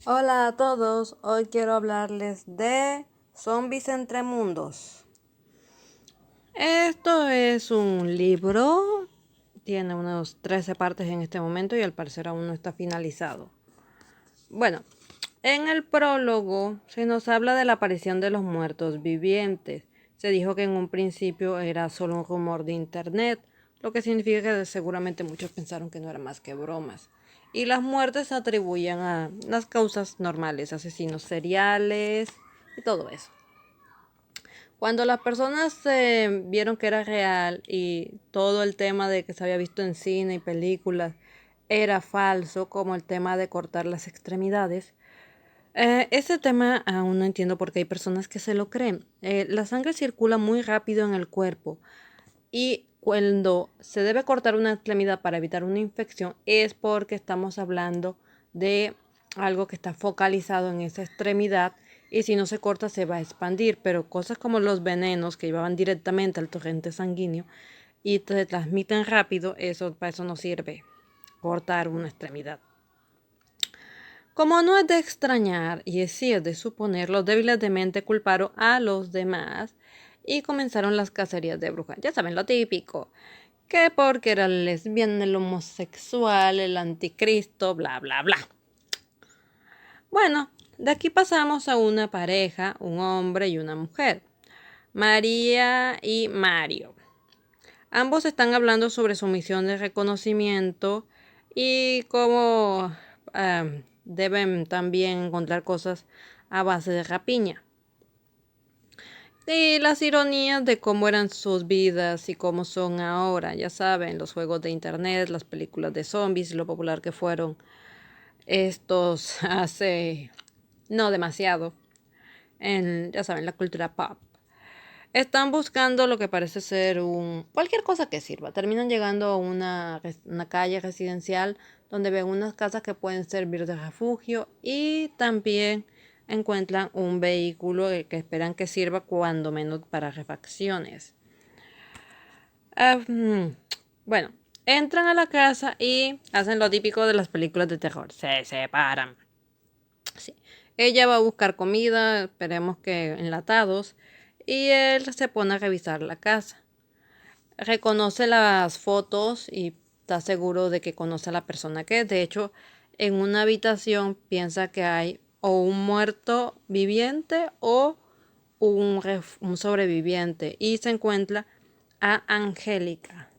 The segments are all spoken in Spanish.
Hola a todos, hoy quiero hablarles de Zombies entre mundos. Esto es un libro, tiene unos 13 partes en este momento y al parecer aún no está finalizado. Bueno, en el prólogo se nos habla de la aparición de los muertos vivientes. Se dijo que en un principio era solo un rumor de internet, lo que significa que seguramente muchos pensaron que no era más que bromas. Y las muertes se atribuían a las causas normales, asesinos seriales y todo eso. Cuando las personas vieron que era real y todo el tema de que se había visto en cine y películas era falso, como el tema de cortar las extremidades, ese tema aún no entiendo por qué hay personas que se lo creen. La sangre circula muy rápido en el cuerpo y cuando se debe cortar una extremidad para evitar una infección es porque estamos hablando de algo que está focalizado en esa extremidad y si no se corta se va a expandir, pero cosas como los venenos que llevaban directamente al torrente sanguíneo y se transmiten rápido, eso para eso no sirve cortar una extremidad. Como no es de extrañar y es sí es de suponer, los débiles de mente culparon a los demás y comenzaron las cacerías de brujas. Ya saben, lo típico, que porque era el lesbiana, el homosexual, el anticristo, bla, bla, bla. Bueno, de aquí pasamos a una pareja, un hombre y una mujer, María y Mario. Ambos están hablando sobre su misión de reconocimiento y cómo deben también encontrar cosas a base de rapiña. Y las ironías de cómo eran sus vidas y cómo son ahora. Ya saben, los juegos de internet, las películas de zombies y lo popular que fueron estos hace no demasiado en, ya saben, la cultura pop. Están buscando lo que parece ser cualquier cosa que sirva. Terminan llegando a una calle residencial donde ven unas casas que pueden servir de refugio y también encuentran un vehículo que esperan que sirva cuando menos para refacciones. Bueno, entran a la casa y hacen lo típico de las películas de terror. Se separan. Sí. Ella va a buscar comida, esperemos que enlatados, y él se pone a revisar la casa. Reconoce las fotos y está seguro de que conoce a la persona que es. De hecho, en una habitación piensa que hay o un muerto viviente o un sobreviviente y se encuentra a Angélica,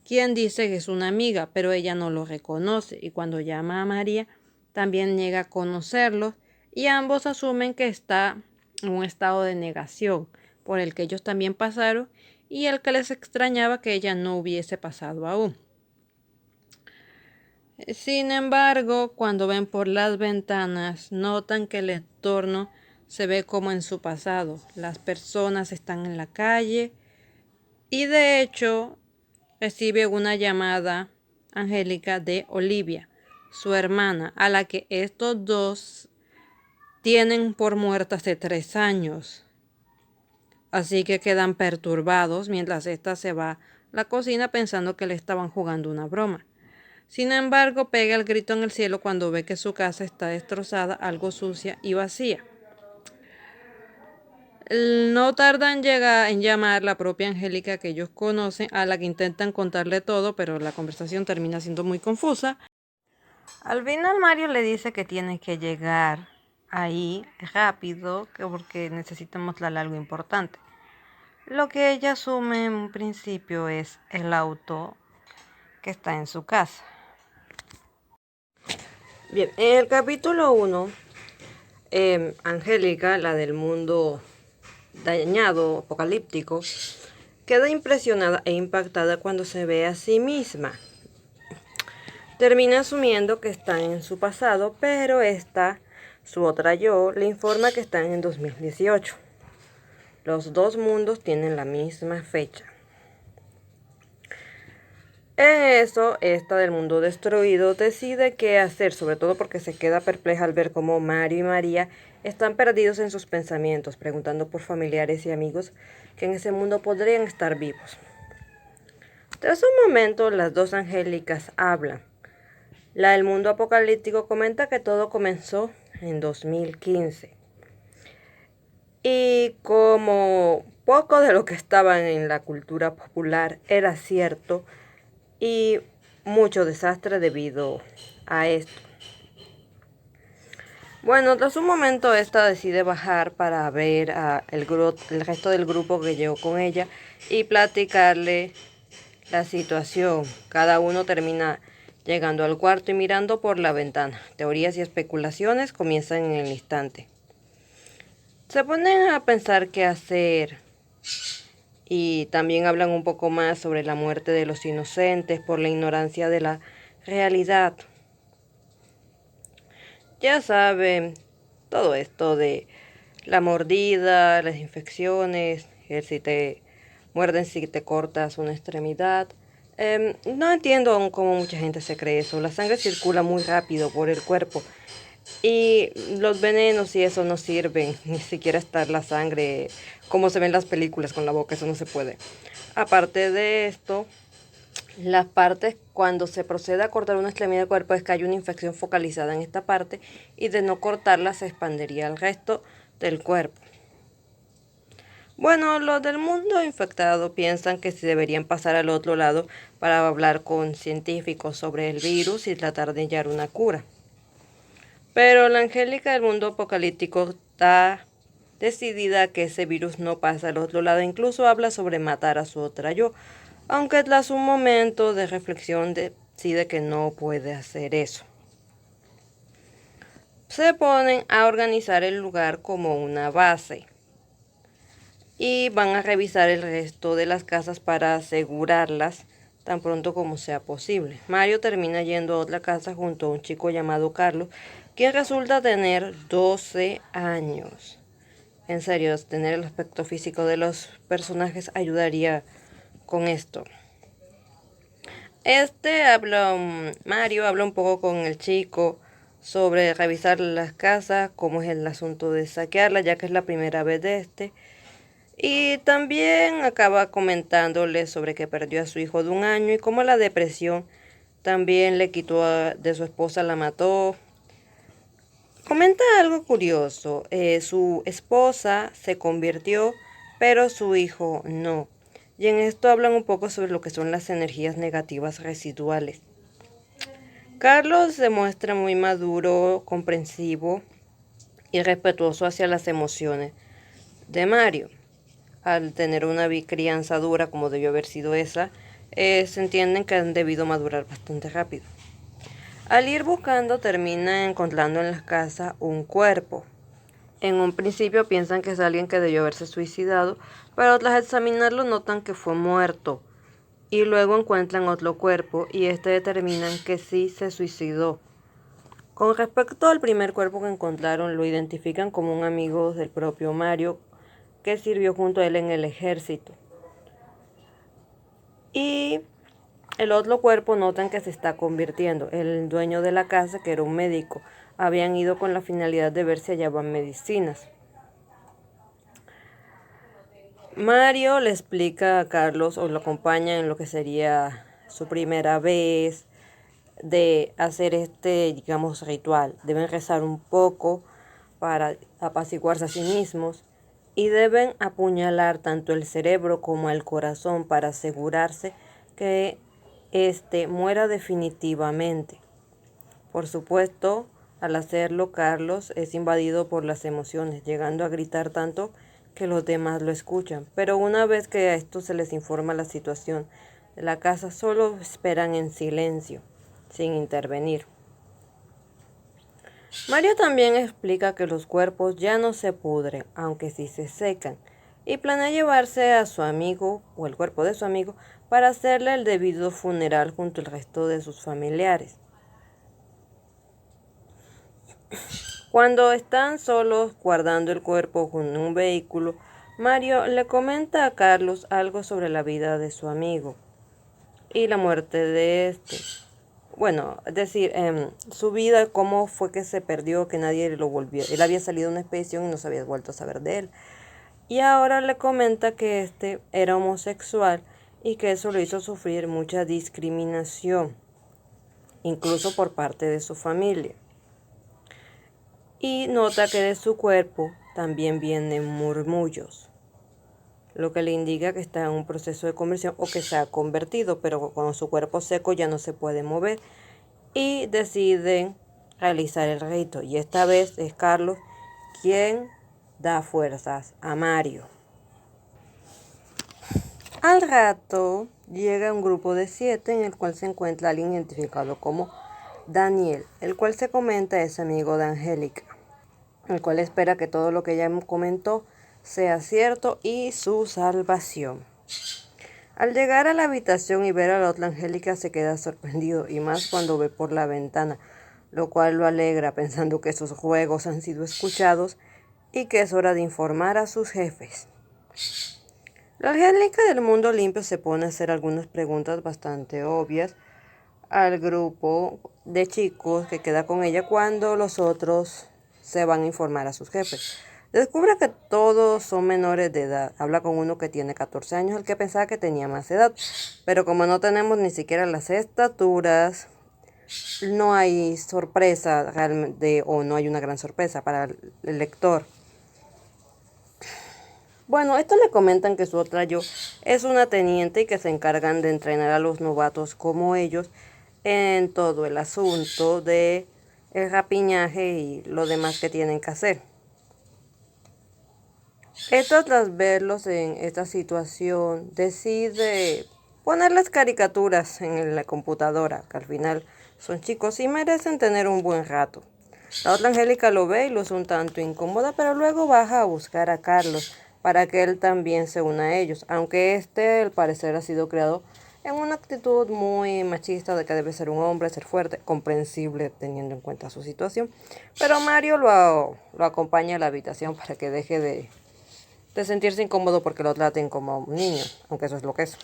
quien dice que es una amiga, pero ella no lo reconoce y cuando llama a María también niega a conocerlos y ambos asumen que está en un estado de negación por el que ellos también pasaron y el que les extrañaba que ella no hubiese pasado aún. Sin embargo, cuando ven por las ventanas, notan que el entorno se ve como en su pasado. Las personas están en la calle y de hecho recibe una llamada Angélica de Olivia, su hermana, a la que estos dos tienen por muerta hace 3 años. Así que quedan perturbados mientras ésta se va a la cocina pensando que le estaban jugando una broma. Sin embargo, pega el grito en el cielo cuando ve que su casa está destrozada, algo sucia y vacía. No tarda en llamar la propia Angélica que ellos conocen, a la que intentan contarle todo, pero la conversación termina siendo muy confusa. Al final Mario le dice que tiene que llegar ahí rápido, porque necesita mostrarle algo importante. Lo que ella asume en un principio es el auto que está en su casa. Bien, en el capítulo 1, Angélica, la del mundo dañado, apocalíptico, queda impresionada e impactada cuando se ve a sí misma. Termina asumiendo que están en su pasado, pero esta, su otra yo, le informa que están en 2018. Los dos mundos tienen la misma fecha. En eso, esta del mundo destruido decide qué hacer, sobre todo porque se queda perpleja al ver cómo Mario y María están perdidos en sus pensamientos, preguntando por familiares y amigos que en ese mundo podrían estar vivos. Tras un momento, las dos angélicas hablan. La del mundo apocalíptico comenta que todo comenzó en 2015. Y como poco de lo que estaba en la cultura popular era cierto, y mucho desastre debido a esto. Bueno, tras un momento esta decide bajar para ver el resto del grupo que llegó con ella y platicarle la situación. Cada uno termina llegando al cuarto y mirando por la ventana. Teorías y especulaciones comienzan en el instante. Se ponen a pensar qué hacer y también hablan un poco más sobre la muerte de los inocentes por la ignorancia de la realidad. Ya saben, todo esto de la mordida, las infecciones, el si te muerden si te cortas una extremidad. No entiendo aún cómo mucha gente se cree eso. La sangre circula muy rápido por el cuerpo y los venenos y eso no sirven. Ni siquiera estar la sangre como se ve en las películas con la boca, eso no se puede. Aparte de esto, las partes, cuando se procede a cortar una extremidad del cuerpo, es que hay una infección focalizada en esta parte y de no cortarla se expandiría al resto del cuerpo. Bueno, los del mundo infectado piensan que se deberían pasar al otro lado para hablar con científicos sobre el virus y tratar de hallar una cura. Pero la Angélica del mundo apocalíptico está decidida a que ese virus no pasa al otro lado. Incluso habla sobre matar a su otra yo, aunque tras un momento de reflexión decide que no puede hacer eso. Se ponen a organizar el lugar como una base y van a revisar el resto de las casas para asegurarlas tan pronto como sea posible. Mario termina yendo a otra casa junto a un chico llamado Carlos, quien resulta tener 12 años. En serio, tener el aspecto físico de los personajes ayudaría con esto. Mario habla un poco con el chico sobre revisar las casas, cómo es el asunto de saquearlas, ya que es la primera vez de este. Y también acaba comentándole sobre que perdió a su hijo de 1 año y cómo la depresión también le quitó de su esposa, la mató. Comenta algo curioso, su esposa se convirtió, pero su hijo no. Y en esto hablan un poco sobre lo que son las energías negativas residuales. Carlos se muestra muy maduro, comprensivo y respetuoso hacia las emociones de Mario. Al tener una crianza dura como debió haber sido esa, se entienden que han debido madurar bastante rápido. Al ir buscando termina encontrando en la casa un cuerpo. En un principio piensan que es alguien que debió haberse suicidado, pero tras examinarlo notan que fue muerto. Y luego encuentran otro cuerpo y determinan que sí se suicidó. Con respecto al primer cuerpo que encontraron, lo identifican como un amigo del propio Mario que sirvió junto a él en el ejército. Y el otro cuerpo notan que se está convirtiendo. El dueño de la casa, que era un médico, habían ido con la finalidad de ver si hallaban medicinas. Mario le explica a Carlos o lo acompaña en lo que sería su primera vez de hacer digamos, ritual. Deben rezar un poco para apaciguarse a sí mismos y deben apuñalar tanto el cerebro como el corazón para asegurarse que muera definitivamente. Por supuesto, al hacerlo, Carlos es invadido por las emociones, llegando a gritar tanto que los demás lo escuchan. Pero una vez que a esto se les informa la situación de la casa, solo esperan en silencio, sin intervenir. Mario también explica que los cuerpos ya no se pudren, aunque sí se secan, y planea llevarse a su amigo o el cuerpo de su amigo para hacerle el debido funeral junto al resto de sus familiares. Cuando están solos guardando el cuerpo en un vehículo, Mario le comenta a Carlos algo sobre la vida de su amigo y la muerte de este. Bueno, es decir, su vida, cómo fue que se perdió, que nadie lo volvió. Él había salido a una expedición y no se había vuelto a saber de él. Y ahora le comenta que era homosexual y que eso lo hizo sufrir mucha discriminación, incluso por parte de su familia. y nota que de su cuerpo también vienen murmullos, lo que le indica que está en un proceso de conversión o que se ha convertido, pero con su cuerpo seco ya no se puede mover y deciden realizar el rito. Y esta vez es Carlos quien da fuerzas a Mario. Al rato llega un grupo de 7 en el cual se encuentra alguien identificado como Daniel, el cual se comenta es amigo de Angélica, el cual espera que todo lo que ella comentó sea cierto y su salvación. Al llegar a la habitación y ver a la otra Angélica se queda sorprendido, y más cuando ve por la ventana, lo cual lo alegra pensando que sus juegos han sido escuchados y que es hora de informar a sus jefes. La Angélica del mundo limpio se pone a hacer algunas preguntas bastante obvias al grupo de chicos que queda con ella cuando los otros se van a informar a sus jefes. Descubre que todos son menores de edad. Habla con uno que tiene 14 años, el que pensaba que tenía más edad. Pero como no tenemos ni siquiera las estaturas, no hay sorpresa realmente, o no hay una gran sorpresa para el lector. Bueno, esto le comentan que su otra yo es una teniente y que se encargan de entrenar a los novatos como ellos en todo el asunto de el rapiñaje y lo demás que tienen que hacer. Esto tras verlos en esta situación decide poner las caricaturas en la computadora, que al final son chicos y merecen tener un buen rato. La otra Angélica lo ve y lo es un tanto incómoda, pero luego baja a buscar a Carlos para que él también se una a ellos, aunque este al parecer ha sido creado en una actitud muy machista de que debe ser un hombre, ser fuerte, comprensible teniendo en cuenta su situación. Pero Mario lo acompaña a la habitación para que deje de sentirse incómodo porque lo traten como un niño, aunque eso es lo que es.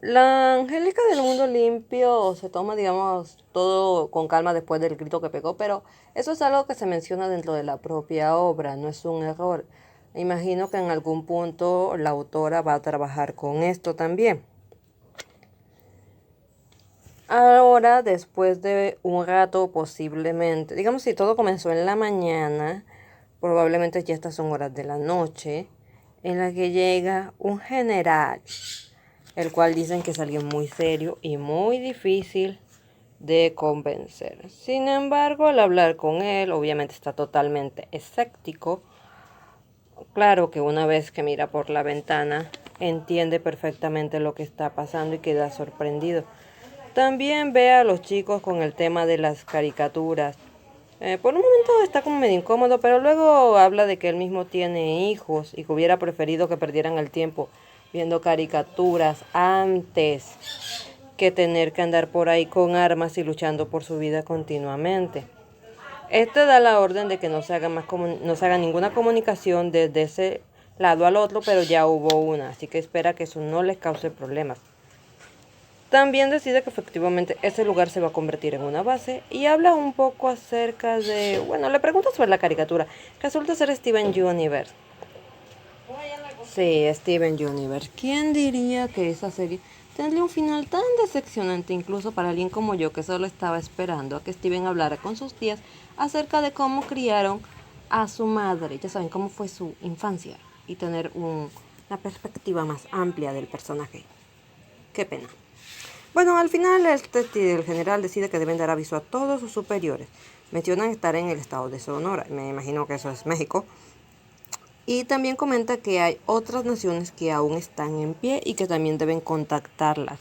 La Angélica del mundo limpio se toma, digamos, todo con calma después del grito que pegó, pero eso es algo que se menciona dentro de la propia obra, no es un error. Imagino que en algún punto la autora va a trabajar con esto también. Ahora, después de un rato posiblemente, digamos si todo comenzó en la mañana, probablemente ya estas son horas de la noche, en la que llega un general, el cual dicen que es alguien muy serio y muy difícil de convencer. Sin embargo, al hablar con él, obviamente está totalmente escéptico. Claro que una vez que mira por la ventana, entiende perfectamente lo que está pasando y queda sorprendido. También ve a los chicos con el tema de las caricaturas. Por un momento está como medio incómodo, pero luego habla de que él mismo tiene hijos y que hubiera preferido que perdieran el tiempo viendo caricaturas antes que tener que andar por ahí con armas y luchando por su vida continuamente. Este da la orden de que no se haga no se haga ninguna comunicación desde ese lado al otro, pero ya hubo una, así que espera que eso no les cause problemas. También decide que efectivamente ese lugar se va a convertir en una base y habla un poco acerca de, bueno, le pregunta sobre la caricatura. Resulta ser Steven Universe. Sí, Steven Universe. ¿Quién diría que esa serie tendría un final tan decepcionante incluso para alguien como yo que solo estaba esperando a que Steven hablara con sus tías acerca de cómo criaron a su madre? Ya saben cómo fue su infancia y tener una perspectiva más amplia del personaje. Qué pena. Bueno, al final el general decide que deben dar aviso a todos sus superiores. Mencionan estar en el estado de Sonora, me imagino que eso es México. Y también comenta que hay otras naciones que aún están en pie y que también deben contactarlas,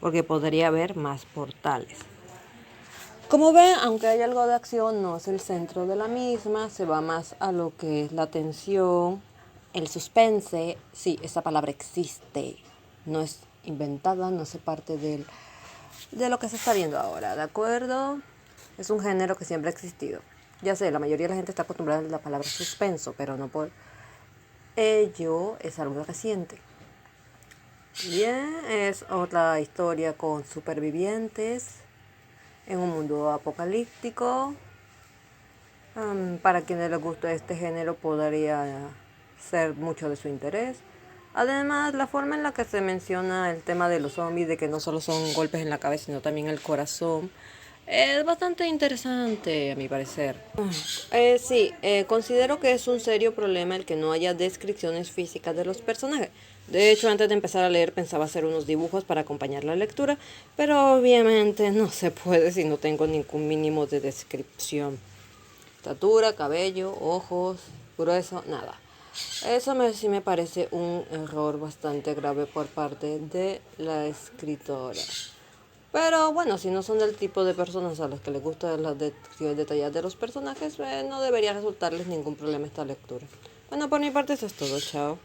porque podría haber más portales. Como ven, aunque hay algo de acción, no es el centro de la misma, se va más a lo que es la tensión, el suspense. Sí, esa palabra existe, no es inventada, no hace parte de lo que se está viendo ahora, ¿de acuerdo? Es un género que siempre ha existido. Ya sé, la mayoría de la gente está acostumbrada a la palabra suspenso, pero no por ello es algo reciente. Bien, es otra historia con supervivientes en un mundo apocalíptico. Para quienes les gusta este género podría ser mucho de su interés. Además, la forma en la que se menciona el tema de los zombies, de que no solo son golpes en la cabeza, sino también el corazón, Es bastante interesante, a mi parecer. Sí, considero que es un serio problema el que no haya descripciones físicas de los personajes. De hecho, antes de empezar a leer pensaba hacer unos dibujos para acompañar la lectura, pero obviamente no se puede si no tengo ningún mínimo de descripción. Estatura, cabello, ojos, grueso, nada. Sí me parece un error bastante grave por parte de la escritora. Pero bueno, si no son del tipo de personas a las que les gustan las descripciones detalladas de los personajes, no debería resultarles ningún problema esta lectura. Bueno, por mi parte eso es todo, chao.